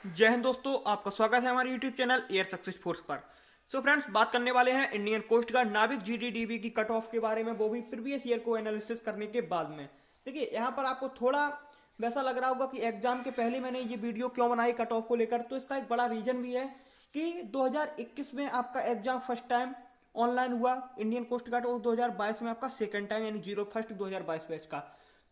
जय हिंद दोस्तों, आपका स्वागत है हमारे YouTube channel air success force पर। सो फ्रेंड्स, बात करने वाले हैं इंडियन कोस्ट गार्ड नाविक जीडीडीबी की कट ऑफ के बारे में, वो भी प्रीवियस ईयर को एनालिसिस करने के बाद में। देखिए, यहाँ पर आपको थोड़ा वैसा लग रहा होगा कि एग्जाम के पहले मैंने ये वीडियो क्यों बनाई कट ऑफ को लेकर। तो इसका एक बड़ा रीजन भी है कि 2021 में आपका एग्जाम फर्स्ट टाइम ऑनलाइन हुआ इंडियन कोस्ट गार्ड, और 2022 में आपका सेकंड टाइम, यानी 01/01/2022 बैच का।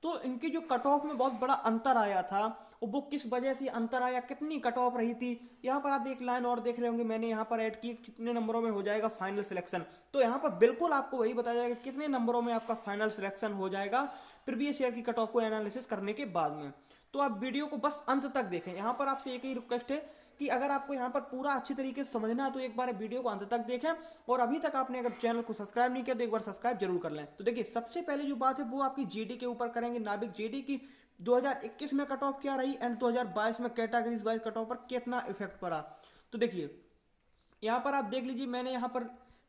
तो इनकी जो कट ऑफ में बहुत बड़ा अंतर आया था, और वो किस वजह से अंतर आया, कितनी कट ऑफ रही थी, यहाँ पर आप एक लाइन और देख रहे होंगे मैंने यहाँ पर ऐड की, कितने नंबरों में हो जाएगा फाइनल सिलेक्शन। तो यहाँ पर बिल्कुल आपको वही बताया जाएगा कितने नंबरों में आपका फाइनल सिलेक्शन हो जाएगा प्रीवियस ईयर की कट ऑफ को एनालिसिस करने के बाद में। तो आप वीडियो को बस अंत तक देखें। यहाँ पर आपसे एक ही रिक्वेस्ट है कि अगर आपको यहाँ पर पूरा अच्छी तरीके से समझना है तो एक बार वीडियो को अंत तक देखें, और अभी तक आपने अगर चैनल को सब्सक्राइब नहीं किया तो एक बार सब्सक्राइब जरूर कर लें। तो देखिए, सबसे पहले जो बात है वो आपकी जीडी के ऊपर करेंगे, नाविक जीडी की 2021 में कट ऑफ क्या रही एंड 2022 में कैटेगरीज वाइज कट ऑफ पर कितना इफेक्ट पड़ा। तो देखिए, यहाँ पर आप देख लीजिए, मैंने यहाँ पर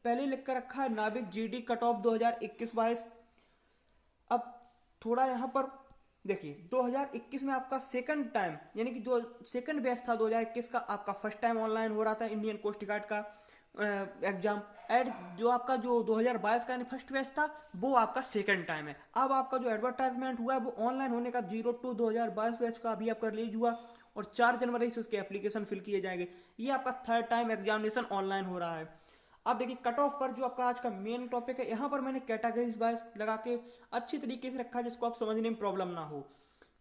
पहले लिख कर रखा है नाविक जीडी कट ऑफ 2021-22। अब थोड़ा यहाँ पर देखिए, 2021 में आपका सेकंड टाइम, यानी कि जो सेकंड बैच था 2021 का, आपका फर्स्ट टाइम ऑनलाइन हो रहा था इंडियन कोस्ट गार्ड का एग्जाम। एड जो आपका जो 2022 का यानी फर्स्ट बैच था, वो आपका सेकंड टाइम है। अब आपका जो एडवर्टाइजमेंट हुआ है वो ऑनलाइन होने का 02/2022 बैच का अभी आपका रिलीज हुआ, और 4 जनवरी से उसके एप्लीकेशन फिल किए जाएंगे। ये आपका थर्ड टाइम एग्जामिनेशन ऑनलाइन हो रहा है। अब देखिए, कट ऑफ पर जो आपका आज का मेन टॉपिक है, यहाँ पर मैंने कैटेगरीज वाइज लगा के अच्छी तरीके से रखा है जिसको आप समझने में प्रॉब्लम ना हो।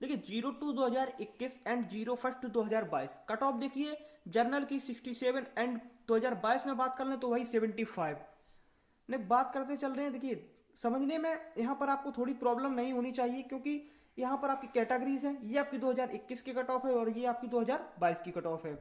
देखिए, 02/2021 एंड 01/2022 कट ऑफ देखिए, जर्नल की 67 एंड 2022 में बात कर लें तो वही 75 ने बात करते चल रहे हैं। देखिए, समझने में यहाँ पर आपको थोड़ी प्रॉब्लम नहीं होनी चाहिए, क्योंकि यहाँ पर आपकी कैटेगरीज हैं। ये आपकी 2021 की कट ऑफ है और ये आपकी 2022 की कट ऑफ है।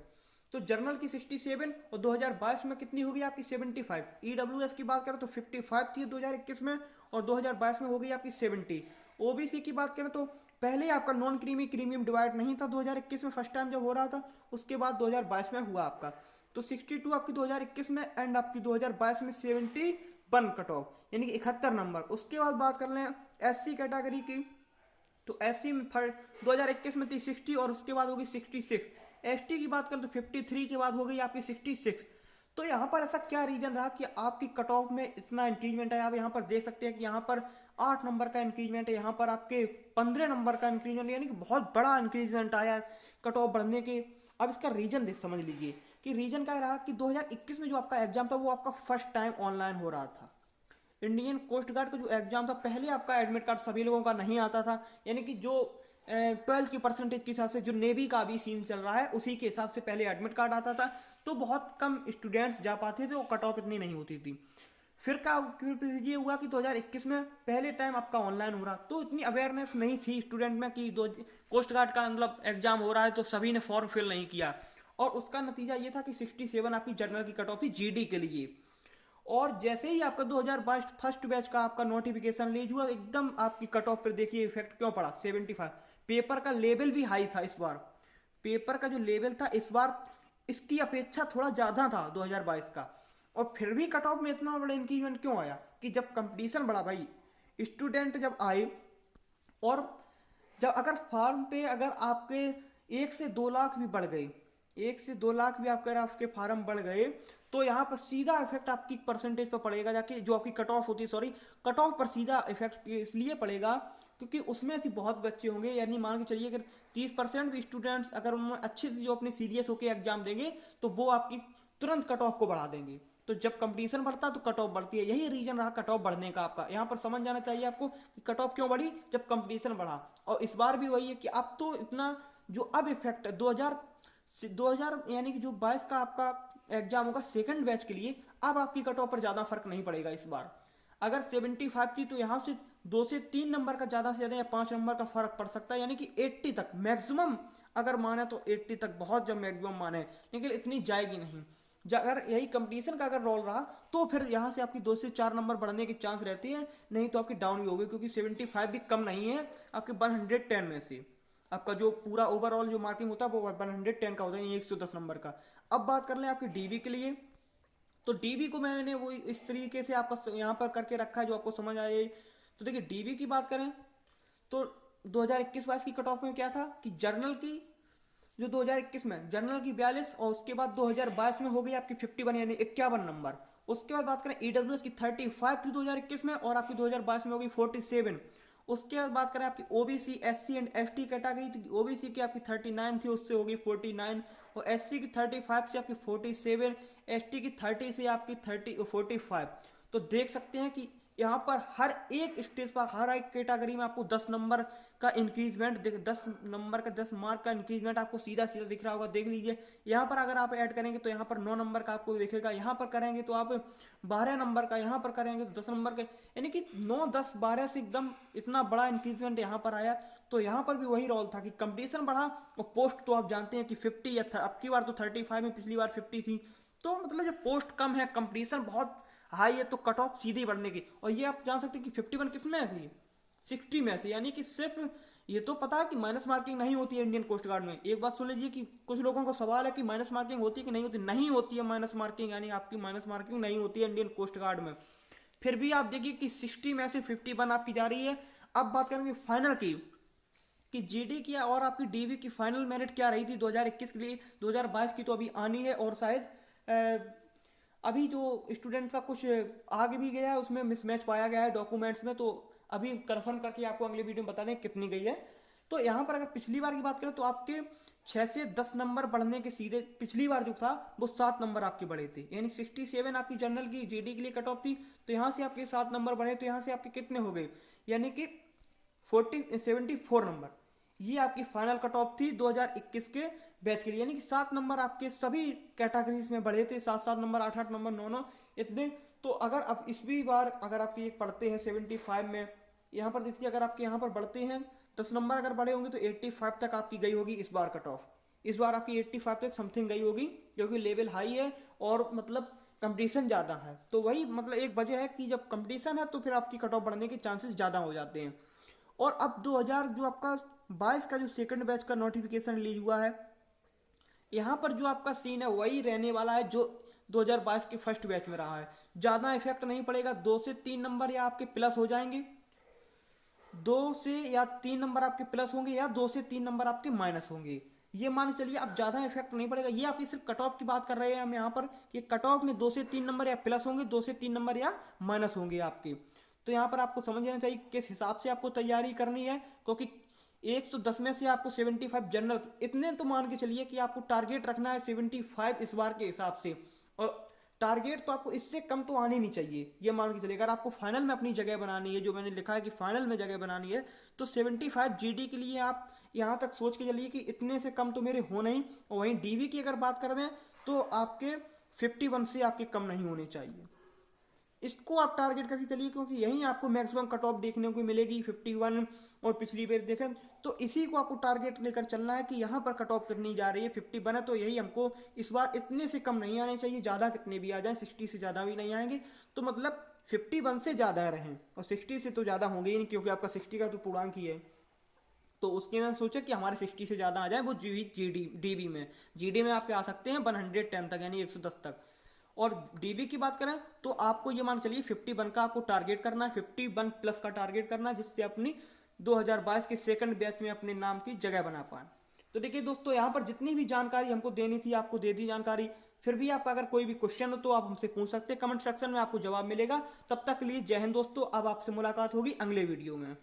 तो जर्नल की 67 और 2022 में कितनी होगी आपकी 75। ईडब्ल्यूएस की बात करें तो 55 थी 2021 में, और 2022 में हो गई आपकी 70। ओबीसी की बात करें तो पहले आपका नॉन क्रीमी क्रीमियम डिवाइड नहीं था 2021 में, फर्स्ट टाइम जब हो रहा था, उसके बाद 2022 में हुआ आपका। तो 62 आपकी 2021 में एंड आपकी 2022 में 71 कट ऑफ, यानी कि 71 नंबर। उसके बाद बात कर लें एससी कैटेगरी की, तो एससी में 2021 में थी 60 और उसके बाद होगी 66। एसटी की बात करें तो 53 के बाद हो गई आपकी 66। तो यहाँ पर ऐसा क्या रीजन रहा कि आपकी कट ऑफ में इतना इंक्रीजमेंट है। आप यहाँ पर देख सकते हैं कि यहाँ पर 8 नंबर का इंक्रीजमेंट है, यहाँ पर आपके 15 नंबर का इंक्रीजमेंट, यानी कि बहुत बड़ा इंक्रीजमेंट आया कट ऑफ बढ़ने के। अब इसका रीजन देख समझ लीजिए कि रीजन क्या रहा कि 2021 में जो आपका एग्जाम था वो आपका फर्स्ट टाइम ऑनलाइन हो रहा था। इंडियन कोस्ट गार्ड का जो एग्जाम था, पहले आपका एडमिट कार्ड सभी लोगों का नहीं आता था, यानी कि जो 12 की परसेंटेज के हिसाब से जो नेवी का अभी सीन चल रहा है उसी के हिसाब से पहले एडमिट कार्ड आता था। तो बहुत कम स्टूडेंट्स जा पाते थे, वो कट ऑफ इतनी नहीं होती थी। फिर ये हुआ कि 2021 में पहले टाइम आपका ऑनलाइन हो रहा, तो इतनी अवेयरनेस नहीं थी स्टूडेंट में कि दो कोस्ट गार्ड का मतलब एग्जाम हो रहा है, तो सभी ने फॉर्म फिल नहीं किया। और उसका नतीजा ये था कि 67 आपकी जनरल की कट ऑफ थी जीडी के लिए। और जैसे ही आपका 2022 फर्स्ट बैच का आपका नोटिफिकेशन रिलीज हुआ, एकदम आपकी कट ऑफ पर देखिए इफेक्ट क्यों पड़ा, 75। पेपर का लेवल भी हाई था इस बार। पेपर का जो लेवल था इस बार इसकी अपेक्षा थोड़ा ज़्यादा था 2022 का। और फिर भी कट ऑफ में इतना बड़ा इंक्रीमेंट क्यों आया कि जब कंपटीशन बढ़ा भाई, स्टूडेंट जब आए, और जब अगर फार्म पे अगर आपके 1 से 2 लाख भी बढ़ गए, 1 से 2 लाख भी आपके फार्म बढ़ गए, तो यहाँ पर सीधा इफेक्ट आपकी परसेंटेज पर पड़ेगा, जाके जो आपकी कट ऑफ होती है, सॉरी, कट ऑफ पर सीधा इफेक्ट इसलिए पड़ेगा क्योंकि उसमें ऐसे बहुत बच्चे होंगे, यानी मान के चलिए अगर 30% भी स्टूडेंट्स अगर उन्होंने अच्छे से जो अपनी सीरियस होकर एग्जाम देंगे तो वो आपकी तुरंत कट ऑफ को बढ़ा देंगे। तो जब कंपटीशन बढ़ता है तो कट ऑफ बढ़ती है, यही रीजन रहा कट ऑफ बढ़ने का आपका। यहाँ पर समझ जाना चाहिए आपको कि कट ऑफ क्यों बढ़ी, जब कंपटीशन बढ़ा। और इस बार भी वही है कि अब तो इतना जो अब इफेक्ट है 2000 यानी कि जो 22 का आपका एग्जाम होगा सेकंड बैच के लिए, अब आपकी कट ऑफ पर ज़्यादा फर्क नहीं पड़ेगा इस बार। अगर 75 थी तो यहाँ से 2 से 3 नंबर का ज़्यादा से ज़्यादा या 5 नंबर का फर्क पड़ सकता है, यानी कि 80 तक मैक्सिमम अगर माने तो 80 तक बहुत, जब मैक्सिमम माने, लेकिन इतनी जाएगी नहीं। अगर यही कंपटीशन का अगर रोल रहा तो फिर यहाँ से आपकी 2 से 4 नंबर बढ़ने की चांस रहती है, नहीं तो आपकी डाउन भी होगी, क्योंकि 75 भी कम नहीं है आपके 110 में से। आपका जो पूरा ओवरऑल जो मार्किंग होता है वो 110 का होता है, 110 नंबर का। अब बात कर लें आपकी डीबी के लिए, तो डीबी को मैंने वो इस तरीके से आपका यहाँ पर करके रखा है जो आपको समझ आए। तो देखिए, डीबी की बात करें तो 2021-22 की कट ऑफ में क्या था कि जर्नल की जो 2021 में जनरल की 42 और उसके बाद 2022 में हो गई आपकी 51 यानी 51 नंबर। उसके बाद बात करें ईडब्ल्यूएस की 35 थी 2021 में और आपकी 2022 में हो गई 47। उसके बाद बात करें आपकी OBC SC and ST category, तो ओबीसी की आपकी 39 थी, उससे होगी 49, और एससी की 35 से आपकी 47, एसटी की 30 से आपकी 45। तो देख सकते हैं कि यहाँ पर हर एक स्टेज पर हर एक कैटेगरी में आपको 10 नंबर का इंक्रीजमेंट 10 नंबर का 10 मार्क का इंक्रीजमेंट आपको सीधा सीधा दिख रहा होगा। देख लीजिए यहाँ पर अगर आप ऐड करेंगे तो यहाँ पर 9 नंबर का आपको दिखेगा, यहाँ पर करेंगे तो आप 12 नंबर का, यहाँ पर करेंगे तो 10 नंबर का, यानी कि 9 10 12 से एकदम इतना बड़ा इंक्रीजमेंट यहाँ पर आया। तो यहाँ पर भी वही रोल था कि कंपटीशन बढ़ा और पोस्ट तो आप जानते हैं कि 50 या अब की बार तो 35 में, पिछली बार 50 थी। तो मतलब जब पोस्ट कम है, कंपटीशन बहुत हाई है, तो कट ऑफ सीधी बढ़ने की। और ये आप जान सकते हैं कि 51 किस में है अभी, 60 में से, यानी कि सिर्फ ये तो पता है कि माइनस मार्किंग नहीं होती है इंडियन कोस्ट गार्ड में। एक बात सुन लीजिए कि कुछ लोगों को सवाल है कि माइनस मार्किंग होती है कि नहीं होती, नहीं होती है माइनस मार्किंग, यानी आपकी माइनस मार्किंग नहीं होती है इंडियन कोस्ट गार्ड में। फिर भी आप देखिए कि 60 में से 51 आपकी जा रही है। अब बात करेंगे फाइनल की कि जीडी की और आपकी डीवी की फाइनल मेरिट क्या रही थी 2021 के लिए। 2022 की तो अभी आनी है और शायद अभी जो स्टूडेंट का कुछ आगे भी गया है, उसमें मिसमैच पाया गया है डॉक्यूमेंट्स में, तो अभी कंफर्म करके आपको अगले वीडियो में बता दें कितनी गई है। तो यहाँ पर अगर पिछली बार की बात करें तो आपके 6 से 10 नंबर बढ़ने के सीधे, पिछली बार जो था वो 7 नंबर आपके बढ़े थे, यानी 67 आपकी जनरल की जीडी के लिए कट ऑफ थी। तो यहाँ से आपके 7 नंबर बढ़े, तो यहाँ से आपके कितने हो गए, यानी कि 74 नंबर। ये आपकी फाइनल कट ऑफ थी 2021 के बैच के लिए, यानी कि 7 नंबर आपके सभी कैटेगरीज में बढ़े थे, 7 नंबर, 8 नंबर, 9 इतने। तो अगर अब इस भी बार अगर आपके एक पढ़ते हैं 75 में, यहाँ पर देखिए अगर आपके यहाँ पर बढ़ते हैं 10 नंबर अगर बढ़े होंगे तो 85 तक आपकी गई होगी इस बार कट ऑफ। इस बार आपकी 85 तक समथिंग गई होगी, क्योंकि लेवल हाई है और मतलब कंपटीशन ज़्यादा है। तो वही मतलब एक वजह है कि जब कंपटीशन है तो फिर आपकी कट ऑफ बढ़ने के चांसेस ज़्यादा हो जाते हैं। और अब 2000 जो आपका 22 का जो सेकंड बैच का नोटिफिकेशन रिलीज हुआ है, यहाँ पर जो आपका सीन है वही रहने वाला है जो 2022 के फर्स्ट बैच में रहा है। ज़्यादा इफेक्ट नहीं पड़ेगा, 2 से 3 नंबर या आपके प्लस हो जाएंगे, 2 से या 3 नंबर आपके प्लस होंगे या 2 से 3 नंबर आपके माइनस होंगे। ये मान के चलिए अब ज़्यादा इफेक्ट नहीं पड़ेगा। ये आपकी सिर्फ कट ऑफ की बात कर रहे हैं हम यहाँ पर कि कट ऑफ में 2 से 3 नंबर या प्लस होंगे, 2 से 3 नंबर या माइनस होंगे आपके। तो यहाँ पर आपको समझ लेना चाहिए किस हिसाब से आपको तैयारी करनी है, क्योंकि 110 में से आपको 75 जनरल, इतने तो मान के चलिए कि आपको टारगेट रखना है 75 इस बार के हिसाब से, और टारगेट तो आपको इससे कम तो आनी नहीं चाहिए। ये मान के चलिए अगर आपको फाइनल में अपनी जगह बनानी है, जो मैंने लिखा है कि फाइनल में जगह बनानी है, तो 75 जीडी के लिए आप यहाँ तक सोच के चलिए कि इतने से कम तो मेरे हो नहीं। और वहीं डीवी की अगर बात कर दें तो आपके 51 से आपके कम नहीं होने चाहिए। इसको आप टारगेट करके चलिए, क्योंकि यहीं आपको मैक्सिमम कट ऑफ देखने को मिलेगी 51। और पिछली बार देखें तो इसी को आपको टारगेट लेकर चलना है कि यहाँ पर कट ऑफ कितनी जा रही है, 51 है, तो यही हमको इस बार इतने से कम नहीं आने चाहिए, ज़्यादा कितने भी आ जाए, 60 से ज़्यादा भी नहीं आएंगे। तो मतलब 51 से ज़्यादा रहें, और 60 से तो ज़्यादा होंगे ही नहीं, क्योंकि आपका 60 का तो पूर्णांक ही है। तो उसके अंदर सोचा कि हमारे 60 से ज़्यादा आ जाए, वो डीबी में, जीडी में आपके आ सकते हैं 110 तक, यानी 110 तक। और डीबी की बात करें तो आपको ये मान चलिए 51 का आपको टारगेट करना है, 51 प्लस का टारगेट करना है, जिससे अपनी 2022 के सेकंड बैच में अपने नाम की जगह बना पाए। तो देखिए दोस्तों, यहाँ पर जितनी भी जानकारी हमको देनी थी आपको दे दी जानकारी। फिर भी आपका अगर कोई भी क्वेश्चन हो तो आप हमसे पूछ सकते हैं, कमेंट सेक्शन में आपको जवाब मिलेगा। तब तक के लिए जय हिंद दोस्तों, अब आपसे मुलाकात होगी अगले वीडियो में।